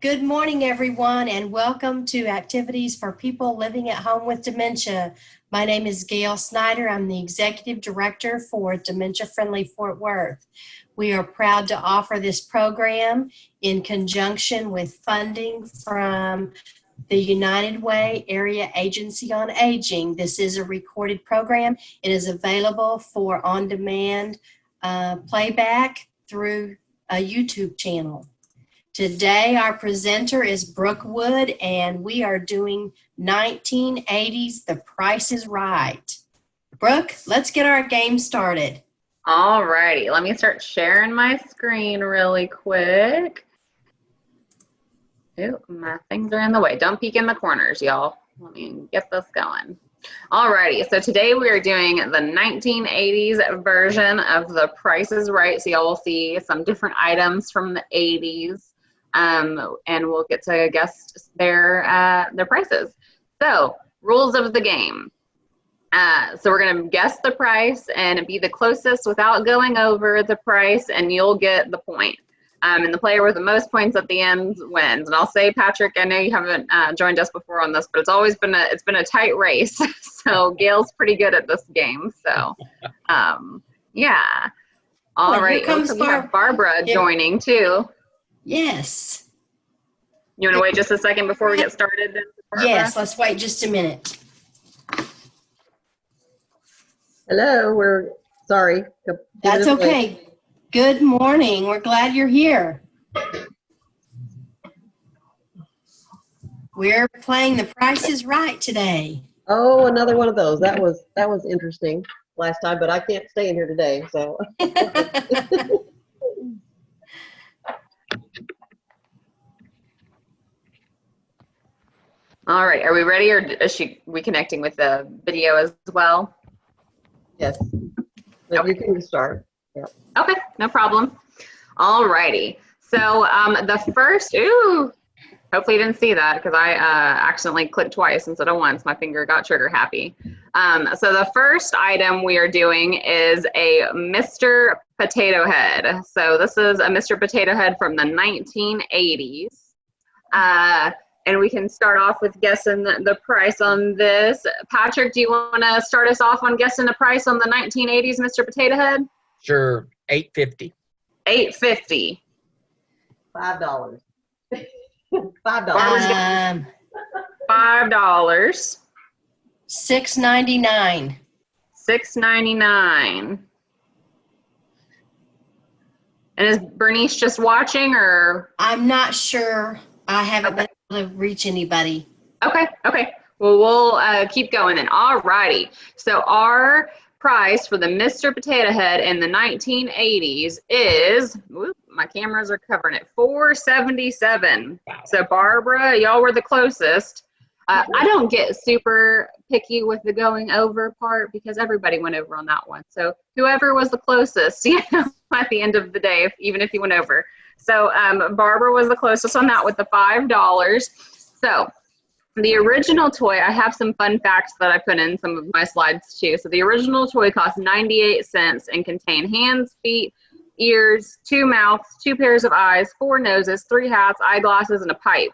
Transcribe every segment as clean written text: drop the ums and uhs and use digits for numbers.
Good morning, everyone, and welcome to Activities for People Living at Home with Dementia. My name is Gail Snyder. I'm the Executive Director for Dementia Friendly Fort Worth. We are proud to offer this program in conjunction with funding from the United Way Area Agency on Aging. This is a recorded program. It is available for on-demand playback through a YouTube channel. Today, our presenter is Brook Wood, and we are doing 1980s The Price is Right. Brook, let's get our game started. All righty, let me start sharing my screen really quick. Ooh, my things are in the way. Don't peek in the corners, y'all. Let me get this going. All righty, so today we are doing the 1980s version of The Price is Right. So y'all will see some different items from the 80s. And we'll get to guess their prices. So, rules of the game. So we're going to guess the price and be the closest without going over the price, and you'll get the point. And the player with the most points at the end wins. And I'll say, Patrick, I know you haven't joined us before on this, but it's been a tight race. So Gail's pretty good at this game. So, yeah. All right. We have Barbara joining too. Yes. You want to wait just a second before we get started then, Barbara? Yes, let's wait just a minute. Hello, we're sorry. That's okay. Good morning. We're glad you're here. We're playing The Price is Right today. Oh, another one of those. That was interesting last time, but I can't stay in here today, so. All right, are we ready, or is we connecting with the video as well? Yes. Okay. You can start. Yeah. Okay, no problem. All righty. So the first, hopefully you didn't see that because I accidentally clicked twice instead of once. My finger got trigger happy. So the first item we are doing is a Mr. Potato Head. So this is a Mr. Potato Head from the 1980s. And we can start off with guessing the price on this. Patrick, do you want to start us off on guessing the price on the 1980s Mr. Potato Head? Sure, $8.50. $8.50. $5. $5. $6.99. $6.99. And is Bernice just watching, or? I'm not sure. I haven't been able to reach anybody. Okay. Well, we'll keep going then. All righty. So our price for the Mr. Potato Head in the 1980s is, my cameras are covering it, $4.77. Wow. So Barbara, y'all were the closest. I don't get super picky with the going over part because everybody went over on that one. So whoever was the closest, at the end of the day, even if you went over. So Barbara was the closest on that with the $5. So the original toy, I have some fun facts that I put in some of my slides too. So the original toy cost 98 cents and contained hands, feet, ears, 2 mouths, 2 pairs of eyes, 4 noses, 3 hats, eyeglasses, and a pipe.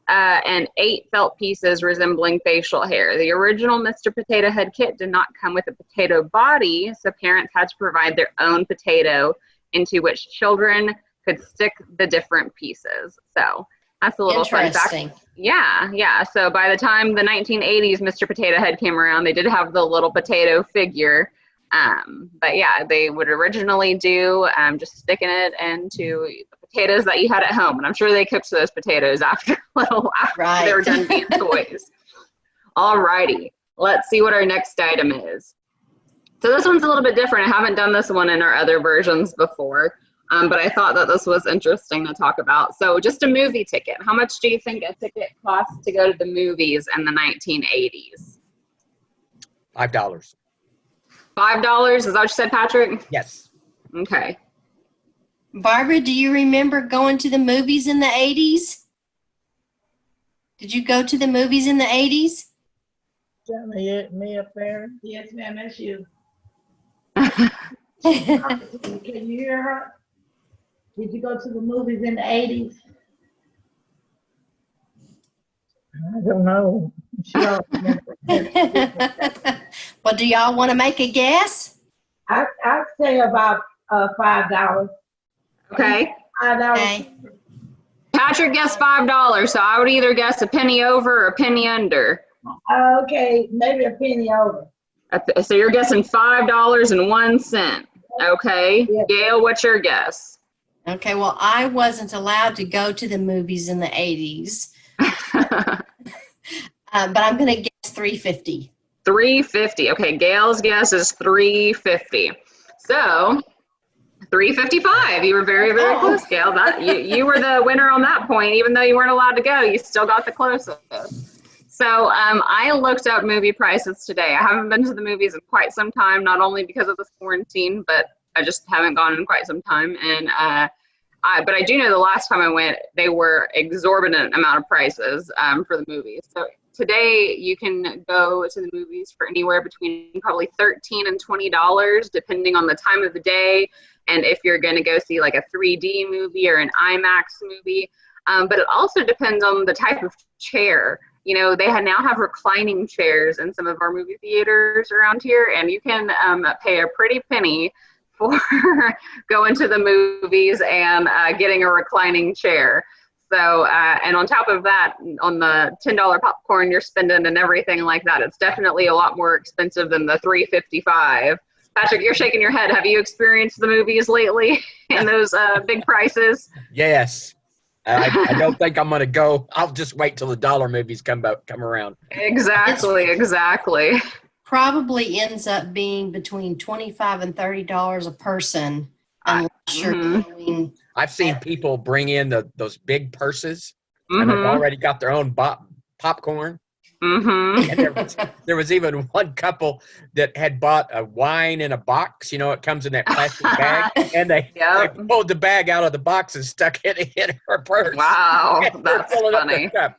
And 8 felt pieces resembling facial hair. The original Mr. Potato Head kit did not come with a potato body, so parents had to provide their own potato into which children could stick the different pieces. So that's a little fun fact. Yeah. So by the time the 1980s Mr. Potato Head came around, they did have the little potato figure. But yeah, they would originally do just sticking it into the potatoes that you had at home. And I'm sure they cooked those potatoes after they were done being toys. All righty. Let's see what our next item is. So this one's a little bit different. I haven't done this one in our other versions before. But I thought that this was interesting to talk about. So just a movie ticket. How much do you think a ticket costs to go to the movies in the 1980s? $5. $5? Is that what you said, Patrick? Yes. Okay. Barbara, do you remember going to the movies in the 80s? Did you go to the movies in the 80s? Me up there? Yes, ma'am, that's you. Can you hear her? Did you go to the movies in the 80s? I don't know. She don't remember. Well, do y'all want to make a guess? I'd say about $5. Okay. $5. Okay. Patrick guessed $5, so I would either guess a penny over or a penny under. Okay, maybe a penny over. So you're guessing $5.01. Okay. Yeah. Gail, what's your guess? Okay, well, I wasn't allowed to go to the movies in the 80s, but I'm going to guess 350. $3.50. Okay, Gail's guess is $3.50. So $3.55. You were very, very close, Gail. That you were the winner on that point, even though you weren't allowed to go. You still got the closest. So I looked up movie prices today. I haven't been to the movies in quite some time, not only because of this quarantine, but I just haven't gone in quite some time. And but I do know the last time I went, they were exorbitant amount of prices for the movies. So today you can go to the movies for anywhere between probably $13 and $20, depending on the time of the day, and if you're going to go see like a 3D movie or an IMAX movie. But it also depends on the type of chair. You know, they now have reclining chairs in some of our movie theaters around here, and you can pay a pretty penny for going to the movies and getting a reclining chair. So, and on top of that, on the $10 popcorn you're spending and everything like that, it's definitely a lot more expensive than the $3.55. Patrick, you're shaking your head. Have you experienced the movies lately and those big prices? Yes. I don't think I'm going to go. I'll just wait till the dollar movies come around. Exactly. Probably ends up being between $25 and $30 a person, unless you're going. I've seen people bring in those big purses, and Mm-hmm. they've already got their own popcorn. Mm-hmm. And there was even one couple that had bought a wine in a box. You know, it comes in that plastic bag, and they pulled the bag out of the box and stuck it in her purse. Wow, And they're that's filling up funny. the cup.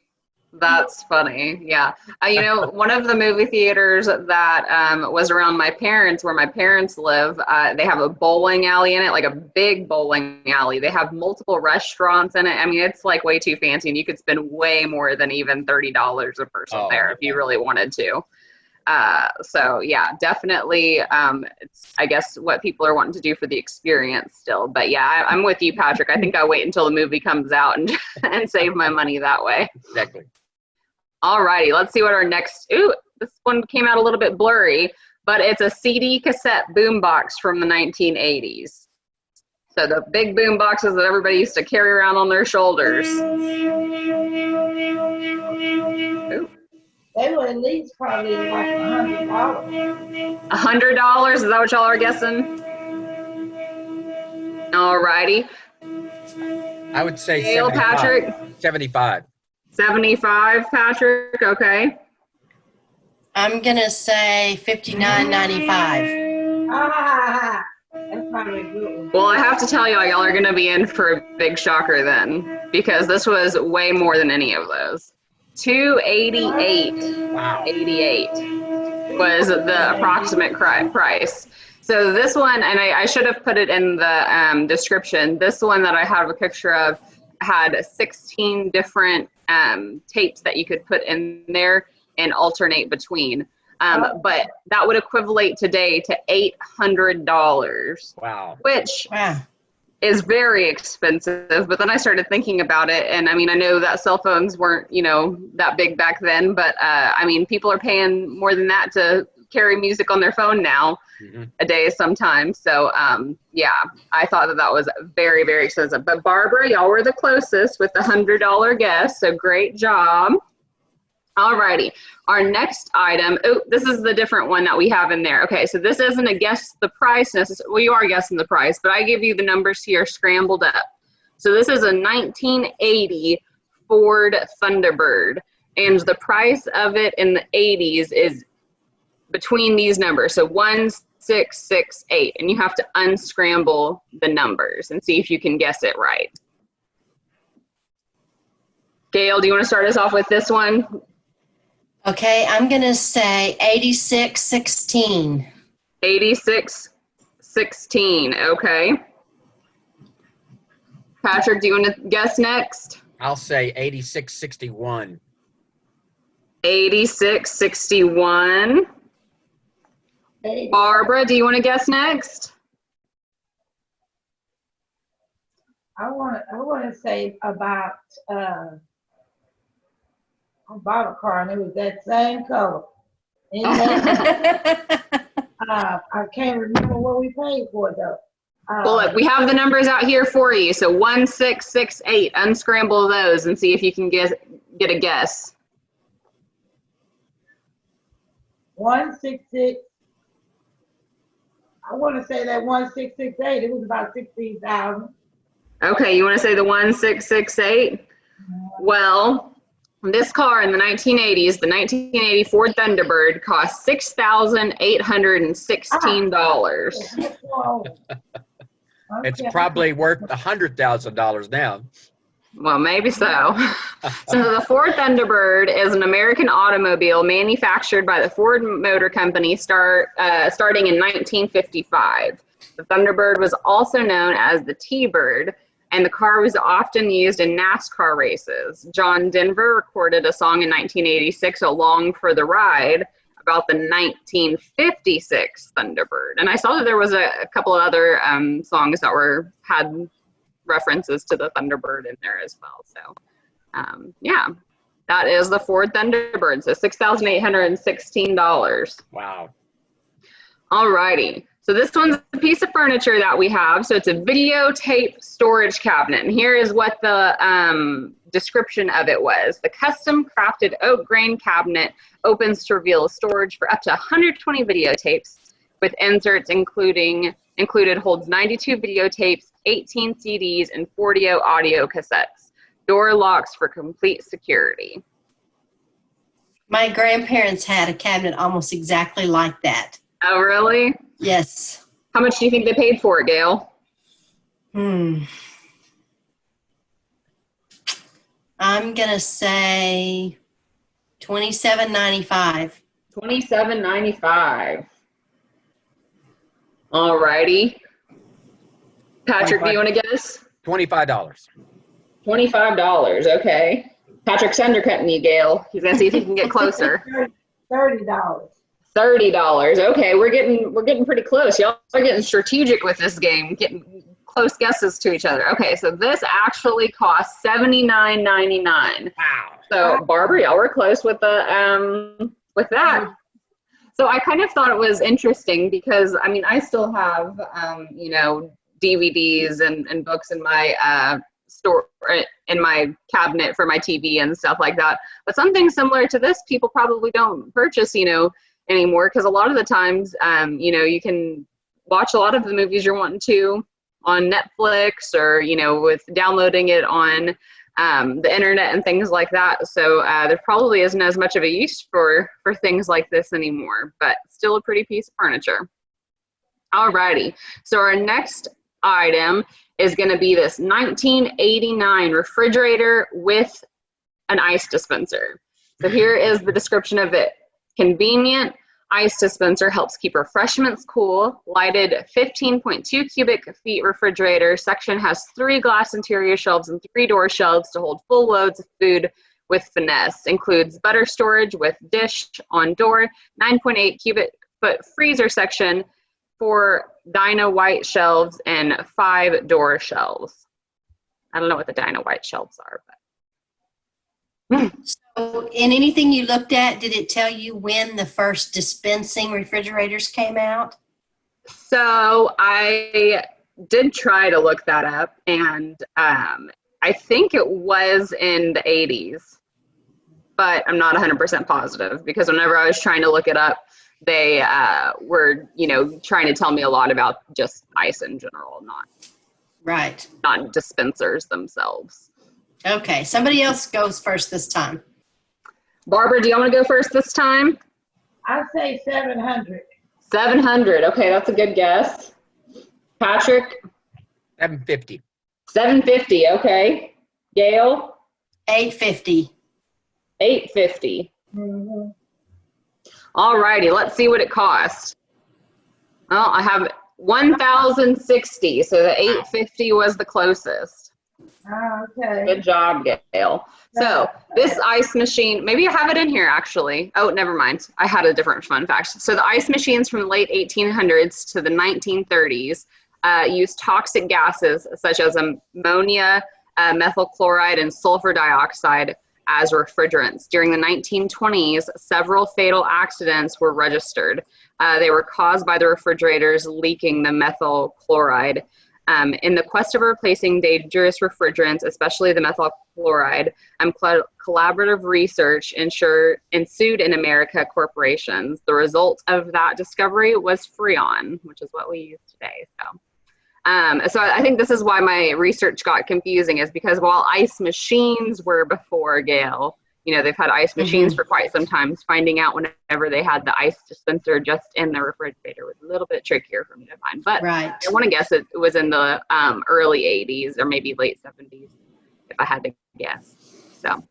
That's funny. Yeah. You know, one of the movie theaters that was around my parents, where my parents live, they have a bowling alley in it, like a big bowling alley. They have multiple restaurants in it. I mean, it's like way too fancy, and you could spend way more than even $30 a person there if you really wanted to. So yeah, definitely. It's, I guess, what people are wanting to do for the experience still. But yeah, I'm with you, Patrick. I think I'll wait until the movie comes out and save my money that way. Exactly. All righty, let's see what our next, this one came out a little bit blurry, but it's a CD cassette boombox from the 1980s. So the big boom boxes that everybody used to carry around on their shoulders. Ooh. They were at least probably like $100. $100, is that what y'all are guessing? All righty. I would say Gail, 75. Patrick? 75. 75, Patrick, okay. I'm going to say $59.95. That's probably a good one. Well, I have to tell y'all are going to be in for a big shocker then, because this was way more than any of those. $288. Wow. 88 was the approximate price. So this one, and I should have put it in the description, this one that I have a picture of had 16 different tapes that you could put in there and alternate between. But that would equivalent today to $800. Wow. Which is very expensive. But then I started thinking about it, and I mean, I know that cell phones weren't, that big back then, but I mean, people are paying more than that to carry music on their phone now a day sometimes. So yeah, I thought that was very, very expensive. But Barbara, y'all were the closest with the $100 guess, so great job. All righty, our next item, this is the different one that we have in there. Okay, so this isn't a guess the price necessarily. Well, you are guessing the price, but I give you the numbers here scrambled up. So this is a 1980 Ford Thunderbird, and the price of it in the 80s is between these numbers, so 1668, and you have to unscramble the numbers and see if you can guess it right. Gail, do you want to start us off with this one? Okay, I'm going to say 8616. 8616, okay. Patrick, do you want to guess next? I'll say 8661. 8661. Hey, Barbara, do you want to guess next? I want to say about I bought a car and it was that same color. And I can't remember what we paid for it though. Well, look, we have the numbers out here for you. So 1668. Unscramble those and see if you can get a guess. 166. I want to say that 1668. It was about 16,000. Okay, you want to say the 1668? Well, this car in the 1980s, the 1980 Ford Thunderbird, cost $6,816. It's probably worth $100,000 now. Well, maybe so. So the Ford Thunderbird is an American automobile manufactured by the Ford Motor Company starting in 1955. The Thunderbird was also known as the T-Bird, and the car was often used in NASCAR races. John Denver recorded a song in 1986, Along for the Ride, about the 1956 Thunderbird. And I saw that there was a couple of other songs that had references to the Thunderbird in there as well. So, yeah, that is the Ford Thunderbird. So $6,816. Wow. All righty. So this one's a piece of furniture that we have. So it's a videotape storage cabinet. And here is what the description of it was. The custom crafted oak grain cabinet opens to reveal storage for up to 120 videotapes with inserts included holds 92 videotapes, 18 CDs, and 40 audio cassettes. Door locks for complete security. My grandparents had a cabinet almost exactly like that. Oh, really? Yes. How much do you think they paid for it, Gail? I'm gonna say $27.95. $27.95. All righty. Patrick, do you want to guess? $25. $25. Okay. Patrick's undercutting you, Gail. He's gonna see if he can get closer. $30. $30. Okay, we're getting pretty close. Y'all are getting strategic with this game, getting close guesses to each other. Okay, so this actually costs $79.99. Wow. So Barbara, y'all were close with the with that. So I kind of thought it was interesting because I mean I still have DVDs and books in my store in my cabinet for my TV and stuff like that. But something similar to this, people probably don't purchase, anymore, because a lot of the times, you can watch a lot of the movies you're wanting to on Netflix or, with downloading it on the internet and things like that. So there probably isn't as much of a use for things like this anymore, but still a pretty piece of furniture. Alrighty, so our next item is going to be this 1989 refrigerator with an ice dispenser. So here is the description of it. Convenient ice dispenser helps keep refreshments cool. Lighted 15.2 cubic feet refrigerator section has 3 glass interior shelves and 3 door shelves to hold full loads of food with finesse. Includes butter storage with dish on door, 9.8 cubic foot freezer section, 4 Dyna White shelves, and 5 door shelves. I don't know what the Dyna White shelves are, but. So in anything you looked at, did it tell you when the first dispensing refrigerators came out? So I did try to look that up, and I think it was in the 80s, but I'm not 100% positive because whenever I was trying to look it up, they were, trying to tell me a lot about just ice in general, not dispensers themselves. Okay, somebody else goes first this time. Barbara, do you want to go first this time? I'd say 700. 700. Okay, that's a good guess. Patrick? 750. 750. Okay. Gail? 850. 850. Mm-hmm. All righty, let's see what it costs. Well, I have 1,060, so the 850 was the closest. Okay. Good job, Gail. So this ice machine, maybe I have it in here actually. Oh, never mind. I had a different fun fact. So the ice machines from the late 1800s to the 1930s used toxic gases such as ammonia, methyl chloride, and sulfur dioxide as refrigerants. During the 1920s, several fatal accidents were registered. They were caused by the refrigerators leaking the methyl chloride. In the quest of replacing dangerous refrigerants, especially the methyl chloride, collaborative research ensued in America corporations. The result of that discovery was Freon, which is what we use today. So I think this is why my research got confusing, is because while ice machines were before Gail, they've had ice machines for quite some time. Finding out whenever they had the ice dispenser just in the refrigerator was a little bit trickier for me to find. But Right. I want to guess it was in the early 80s or maybe late 70s, if I had to guess. So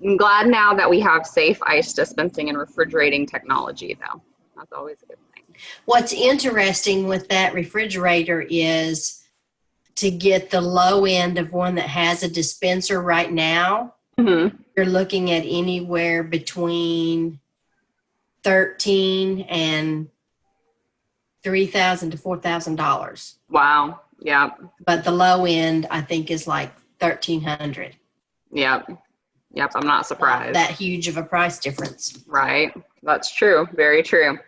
I'm glad now that we have safe ice dispensing and refrigerating technology, though. That's always a good thing. What's interesting with that refrigerator is to get the low end of one that has a dispenser right now, you're looking at anywhere between $13,000 and $3,000 to $4,000. Wow. Yeah. But the low end, I think, is like $1,300. Yep. I'm not surprised. That huge of a price difference. Right. That's true. Very true.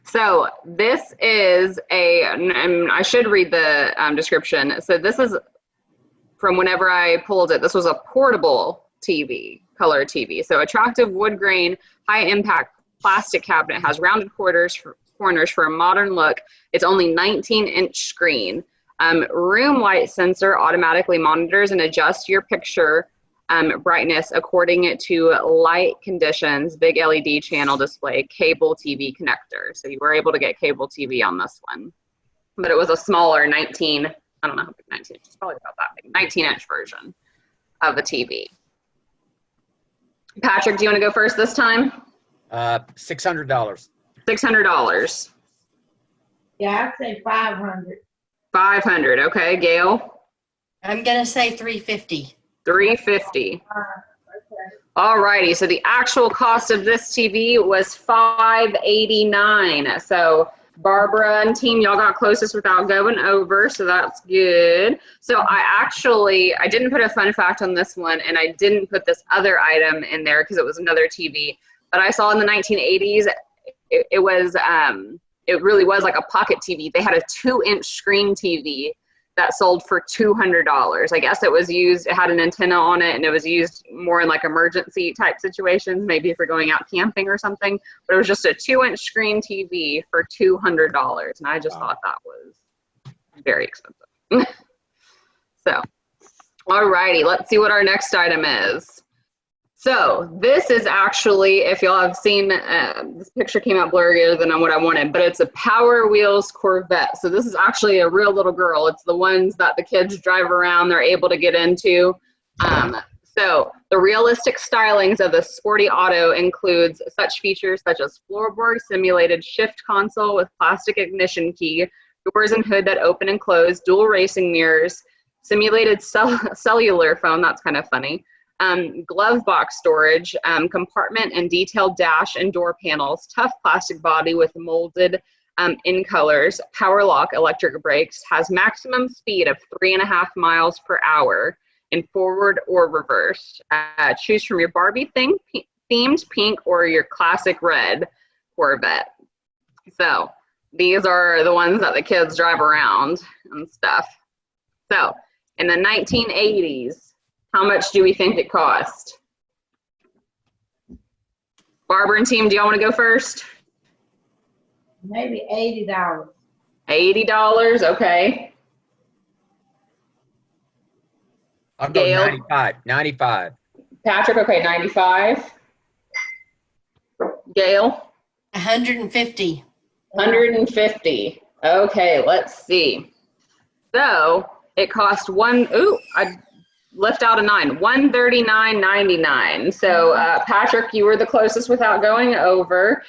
So this is and I should read the description. So this is from whenever I pulled it. This was a portable TV, color TV. So attractive wood grain, high impact plastic cabinet, has rounded corners for a modern look. It's only 19-inch screen. Room light sensor automatically monitors and adjusts your picture brightness according to light conditions. Big LED channel display, cable TV connector. So you were able to get cable TV on this one, but it was a smaller 19. I don't know how big 19 inch. It's probably about that big. 19-inch version of a TV. Patrick, do you want to go first this time? $600. $600. Yeah, I'd say 500. 500. Okay, Gail. I'm going to say $350. $350. Okay. All righty. So the actual cost of this TV was $589. So Barbara and team, y'all got closest without going over, so that's good. So I didn't put a fun fact on this one, and I didn't put this other item in there because it was another TV. But I saw in the 1980s, it really was like a pocket TV. They had a 2-inch screen TV that sold for $200. I guess it had an antenna on it, and it was used more in like emergency type situations, maybe if you're going out camping or something. But it was just a 2-inch screen TV for $200, and I just thought that was very expensive. So, all righty, let's see what our next item is. So this is actually, if y'all have seen, this picture came out blurrier than what I wanted, but it's a Power Wheels Corvette. So this is actually a real little girl. It's the ones that the kids drive around, they're able to get into. So the realistic stylings of the sporty auto includes such features such as floorboard simulated shift console with plastic ignition key, doors and hood that open and close, dual racing mirrors, simulated cellular phone, that's kind of funny, glove box storage, compartment and detailed dash and door panels, tough plastic body with molded in colors, power lock electric brakes, has maximum speed of 3.5 miles per hour in forward or reverse. Choose from your Barbie themed pink or your classic red Corvette. So these are the ones that the kids drive around and stuff. So in the 1980s, how much do we think it cost? Barbara and team, do y'all want to go first? Maybe $80. $80, okay. I'll go Gail? 95. 95. Patrick, okay, 95. Gail? 150. 150. Okay, let's see. So it cost I left out a 9, $139.99. So Patrick, you were the closest without going over.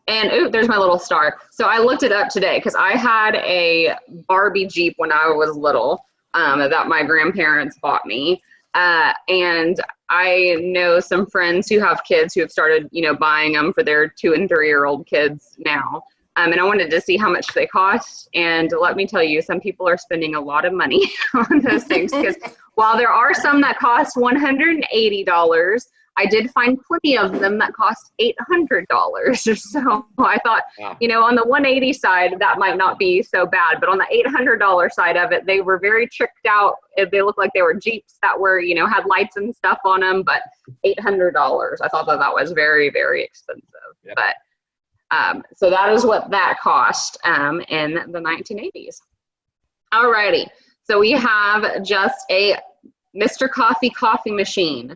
And there's my little star. So I looked it up today because I had a Barbie Jeep when I was little. that my grandparents bought me. And I know some friends who have kids who have started, buying them for their 2 and 3-year-old kids now. And I wanted to see how much they cost. And let me tell you, some people are spending a lot of money on those things, because while there are some that cost $180, I did find plenty of them that cost $800. So I thought, Wow. On the 180 side, that might not be so bad. But on the $800 side of it, they were very tricked out. They looked like they were Jeeps that were, had lights and stuff on them. But $800, I thought that was very, very expensive. Yep. But so that is what that cost in the 1980s. Alrighty, so we have just a Mr. Coffee coffee machine.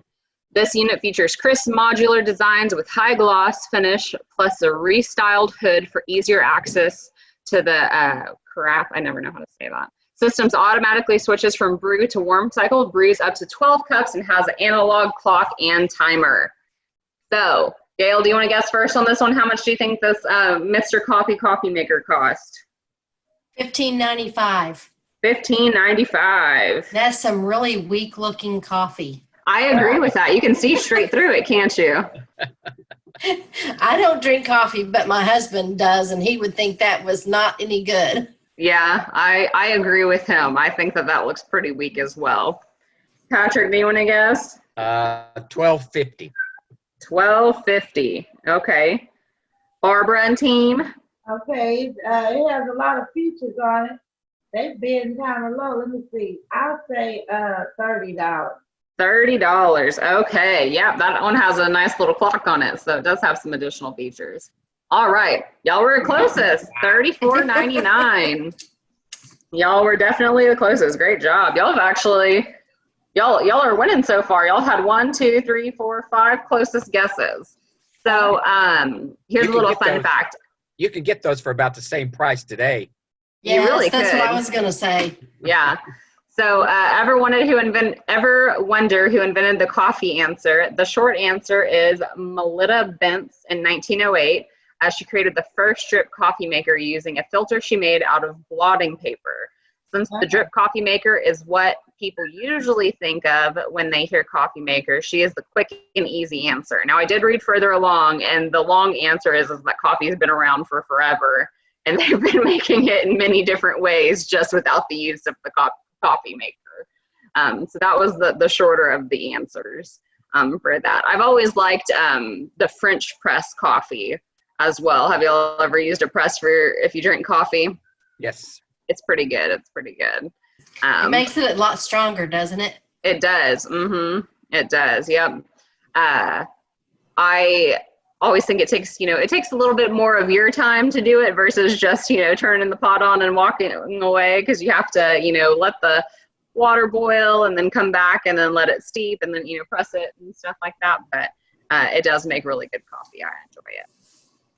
This unit features crisp modular designs with high gloss finish, plus a restyled hood for easier access to the carafe. I never know how to say that. Systems automatically switches from brew to warm cycle, brews up to 12 cups, and has an analog clock and timer. So, Gail, do you want to guess first on this one? How much do you think this Mr. Coffee maker cost? $15.95. $15.95. That's some really weak looking coffee. I agree with that. You can see straight through it, can't you? I don't drink coffee, but my husband does, and he would think that was not any good. Yeah, I agree with him. I think that looks pretty weak as well. Patrick, do you want to guess? $12.50. $12.50. Okay. Barbara and team? Okay, it has a lot of features on it. They've been kind of low. Let me see. I'll say $30. $30. Okay. Yep, that one has a nice little clock on it, so it does have some additional features. All right. Y'all were closest. $34.99. Y'all were definitely the closest. Great job. Y'all have actually, y'all are winning so far. Y'all had 1, 2, 3, 4, 5 closest guesses. So here's a little fun fact. You can get those for about the same price today. You really that's could. what I was going to say. Yeah. So ever wonder who invented the coffee answer? The short answer is Melita Bentz in 1908, as she created the first drip coffee maker using a filter she made out of blotting paper. Since the drip coffee maker is what people usually think of when they hear coffee maker, she is the quick and easy answer. Now, I did read further along, and the long answer is that coffee has been around for forever, and they've been making it in many different ways, just without the use of the coffee maker. So that was the shorter of the answers for that. I've always liked the French press coffee as well. Have y'all ever used a press for if you drink coffee? Yes. It's pretty good. It's pretty good. It makes it a lot stronger, doesn't it? It does. It does. Yep. I always think it takes a little bit more of your time to do it versus just, turning the pot on and walking away, because you have to, let the water boil and then come back and then let it steep and then, press it and stuff like that. But it does make really good coffee. I enjoy it.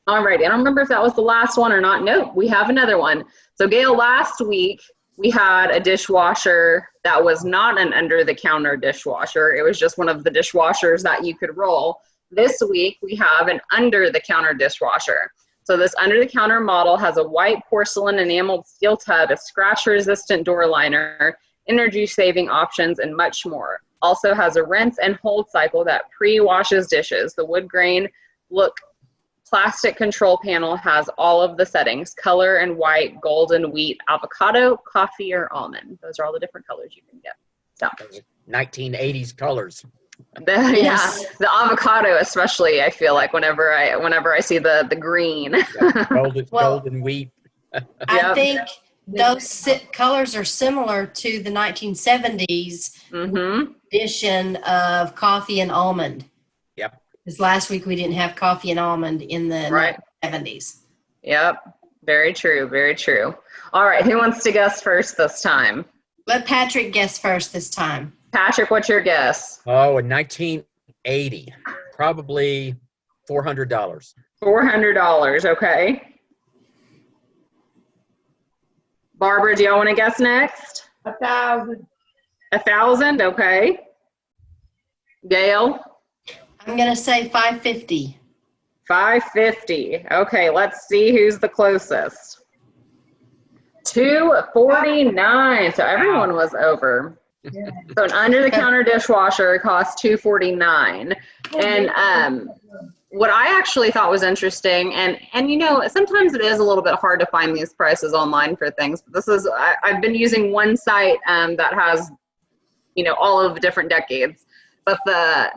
All right. I don't remember if that was the last one or not. Nope. We have another one. So Gail, last week we had a dishwasher that was not an under-the-counter dishwasher. It was just one of the dishwashers that you could roll. This week we have an under-the-counter dishwasher. So this under-the-counter model has a white porcelain enameled steel tub, a scratch-resistant door liner, energy-saving options, and much more. Also has a rinse and hold cycle that pre-washes dishes. The wood grain look plastic control panel has all of the settings: color and white, golden, wheat, avocado, coffee, or almond. Those are all the different colors you can get. So 1980s colors. Yes. Yeah, the avocado especially, I feel like whenever I see the green. Yeah, golden wheat. I think those colors are similar to the 1970s edition of coffee and almond. Yep. Because last week we didn't have coffee and almond in the 70s. Yep. Very true. Very true. All right. Who wants to guess first this time? Let Patrick guess first this time. Patrick, what's your guess? Oh, in 1980, probably $400. $400. Okay. Barbara, do y'all want to guess next? 1,000. 1,000. Okay. Gail? I'm going to say $550. $550. Okay, let's see who's the closest. $249. So everyone was over. Yeah. So an under-the-counter dishwasher costs $249. And what I actually thought was interesting, and you know, sometimes it is a little bit hard to find these prices online for things. But I've been using one site that has, you know, all of the different decades. But the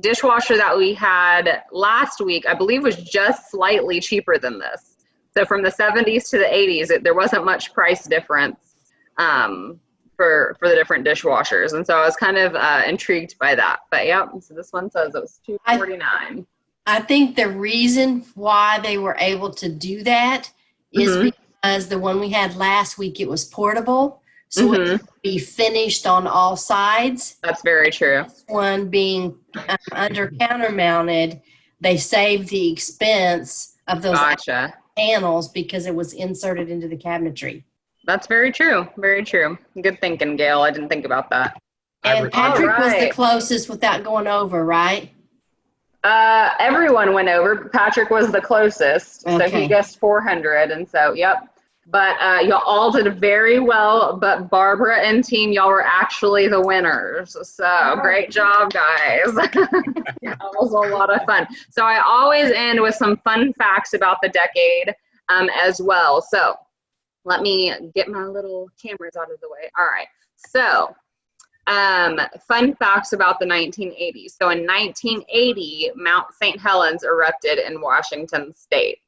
dishwasher that we had last week, I believe, was just slightly cheaper than this. So from the 70s to the 80s, there wasn't much price difference for the different dishwashers. And so I was kind of intrigued by that. But yeah, so this one says it was $249. I think the reason why they were able to do that is because the one we had last week, it was portable. So it could be finished on all sides. That's very true. This one being under counter mounted, they saved the expense of those panels because it was inserted into the cabinetry. That's very true. Very true. Good thinking, Gail. I didn't think about that. And Patrick was the closest without going over, right? Everyone went over. Patrick was the closest. Okay. So he guessed 400. And so, yep. But y'all all did very well. But Barbara and team, y'all were actually the winners. So great job, guys. That was a lot of fun. So I always end with some fun facts about the decade as well. So let me get my little cameras out of the way. All right. So fun facts about the 1980s. So in 1980, Mount St. Helens erupted in Washington State.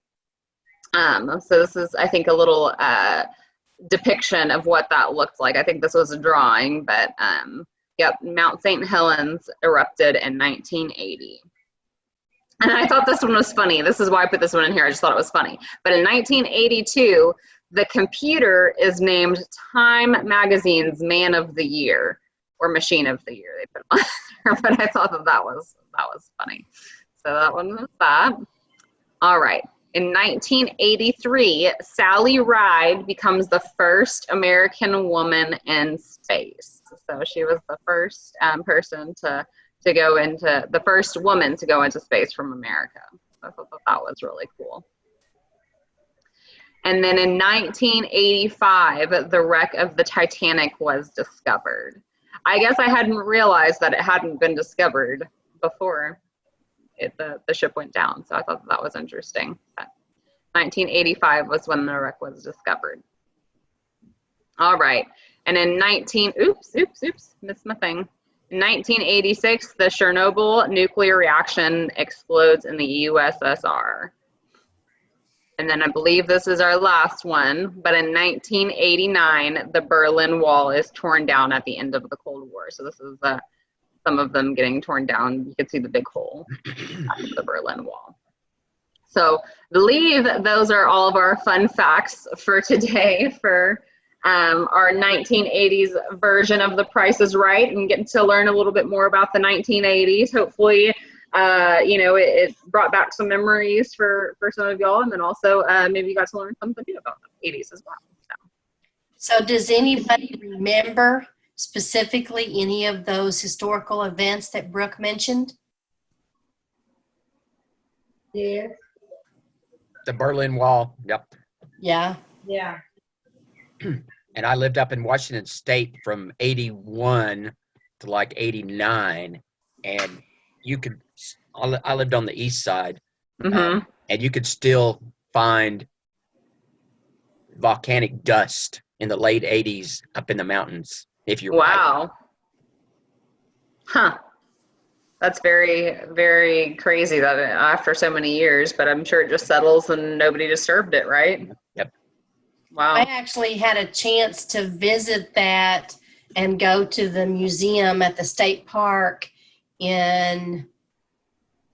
So this is, I think, a little depiction of what that looked like. I think this was a drawing, but yep, Mount St. Helens erupted in 1980. And I thought this one was funny. This is why I put this one in here. I just thought it was funny. But in 1982, the computer is named Time Magazine's Man of the Year, or Machine of the Year. They put on there, but I thought that was funny. So that one was that. All right. In 1983, Sally Ride becomes the first American woman in space. So she was the first person to go into, the first woman to go into space from America. I thought that was really cool. And then in 1985, the wreck of the Titanic was discovered. I guess I hadn't realized that it hadn't been discovered before the ship went down. So I thought that was interesting. But 1985 was when the wreck was discovered. All right. And in missed my thing. In 1986, the Chernobyl nuclear reaction explodes in the USSR. And then I believe this is our last one, but in 1989, the Berlin Wall is torn down at the end of the Cold War. So this is some of them getting torn down. You can see the big hole after the Berlin Wall. So I believe those are all of our fun facts for today for our 1980s version of The Price is Right, and getting to learn a little bit more about the 1980s. Hopefully, you know, it brought back some memories for some of y'all, and then also maybe you got to learn something new about the 80s as well. So does anybody remember specifically any of those historical events that Brooke mentioned? Yes. The Berlin Wall. Yep. Yeah. Yeah. And I lived up in Washington State from 81 to like 89. And you could, I lived on the east side, and you could still find volcanic dust in the late 80s up in the mountains if you're wow. Huh. That's very, very crazy that after so many years, but I'm sure it just settles and nobody disturbed it, right? Yep. Wow. I actually had a chance to visit that and go to the museum at the state park in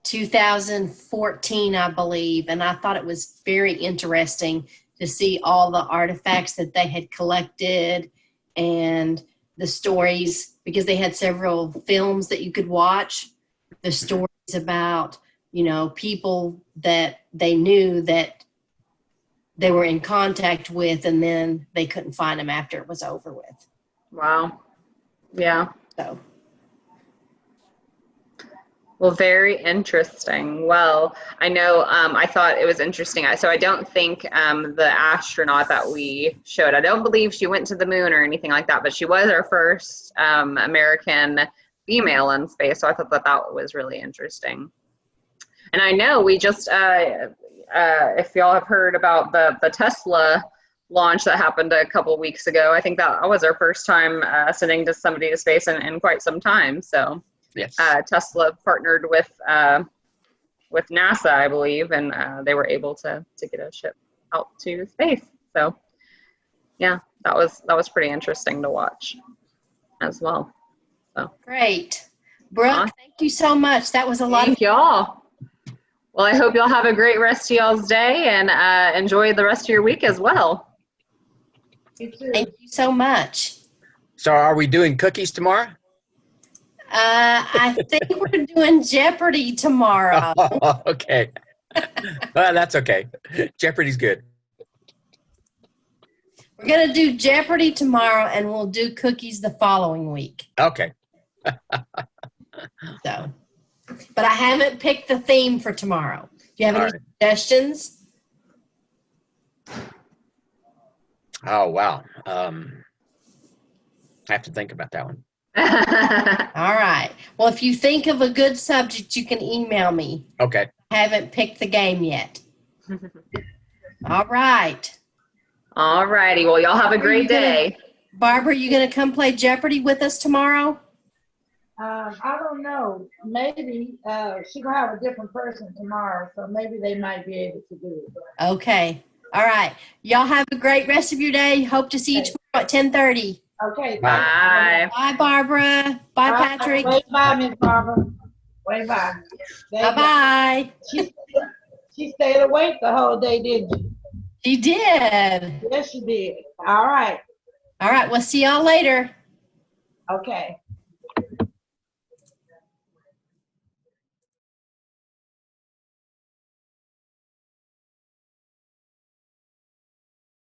2014, I believe. And I thought it was very interesting to see all the artifacts that they had collected and the stories, because they had several films that you could watch, the stories about, you know, people that they knew that they were in contact with, and then they couldn't find them after it was over with. Wow. Yeah. So. Well, very interesting. Well, I know I thought it was interesting. So I don't think the astronaut that we showed, I don't believe she went to the moon or anything like that, but she was our first American female in space. So I thought that that was really interesting. And I know we just, if y'all have heard about the Tesla launch that happened a couple weeks ago, I think that was our first time sending somebody to space in quite some time. So. Yes. Tesla partnered with NASA, I believe, and they were able to get a ship out to space. So, yeah, that was pretty interesting to watch as well. So Great. Brooke, thank you so much. That was a lot of thank y'all. Well, I hope y'all have a great rest of y'all's day and enjoy the rest of your week as well. You too. Thank you so much. So are we doing cookies tomorrow? I think we're doing Jeopardy tomorrow. Okay. Well, that's okay. Jeopardy's good. We're going to do Jeopardy tomorrow, and we'll do cookies the following week. Okay. So, but I haven't picked the theme for tomorrow. Do you have any All right. suggestions? Oh, wow. I have to think about that one. All right. Well, if you think of a good subject, you can email me. Okay. I haven't picked the game yet. All right. All righty. Well, y'all have a great day. Barbara, you going to come play Jeopardy with us tomorrow? I don't know. Maybe she gonna have a different person tomorrow, so maybe they might be able to do it. Okay. All right. Y'all have a great rest of your day. Hope to see you tomorrow at 10:30. Okay. Bye. Bye, Barbara. Bye, Patrick. Wave bye, Miss Barbara. Wave bye. Bye-bye. She stayed awake the whole day, didn't she? She did. Yes, she did. All right. All right. We'll see y'all later. Okay.